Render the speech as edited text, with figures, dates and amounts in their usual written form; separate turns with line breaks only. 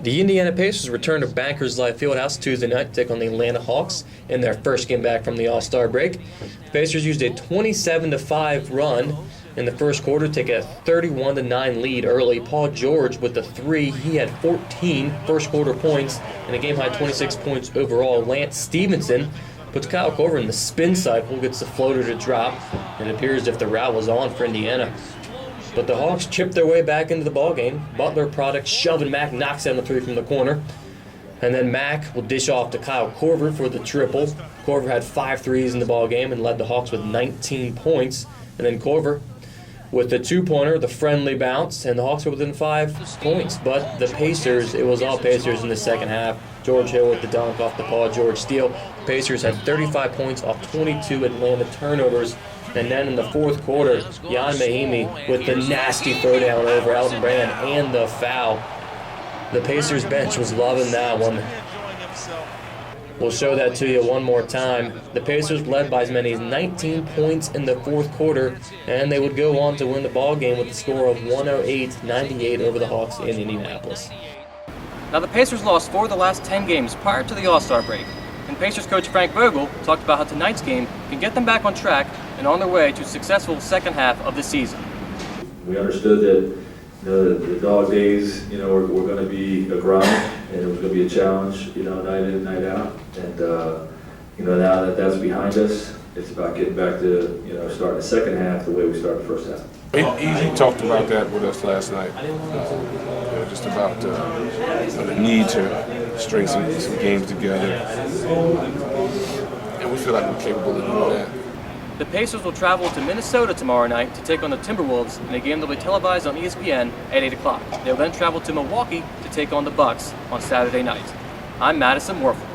The Indiana Pacers returned to Bankers Life Fieldhouse Tuesday night to take on the Atlanta Hawks in their first game back from the All-Star break. The Pacers used a 27-5 run in the first quarter to take a 31-9 lead early. Paul George with the three. He had 14 first-quarter points and a game-high 26 points overall. Lance Stevenson puts Kyle Korver in the spin cycle, gets the floater to drop, and it appears as if the route was on for Indiana. But the Hawks chipped their way back into the ballgame. Butler product shoving Mack knocks down the three from the corner. And then Mack will dish off to Kyle Korver for the triple. Korver had 5 threes in the ballgame and led the Hawks with 19 points. And then Korver with the two-pointer, the friendly bounce, and the Hawks were within 5 points. But the Pacers, it was all Pacers in the second half. George Hill with the dunk off the Paul George steal. The Pacers had 35 points off 22 Atlanta turnovers. And then in the fourth quarter, Jan Mahimi with the nasty throwdown over Elton Brand and the foul. The Pacers bench was loving that one. We'll show that to you one more time. The Pacers led by as many as 19 points in the fourth quarter, and they would go on to win the ball game with a score of 108-98 over the Hawks in Indianapolis.
Now the Pacers lost 4 of the last 10 games prior to the All-Star break, and Pacers coach Frank Vogel talked about how tonight's game can get them back on track and on their way to a successful second half of the season.
We understood that the dog days, were going to be a grind, and it was going to be a challenge, night in, night out. And now that that's behind us, it's about getting back to starting the second half the way we started the first half.
He talked about that with us last night, just about the need to string some games together, and we feel like we're capable of doing that.
The Pacers will travel to Minnesota tomorrow night to take on the Timberwolves in a game that will be televised on ESPN at 8 o'clock. They'll then travel to Milwaukee to take on the Bucks on Saturday night. I'm Madison Warfel.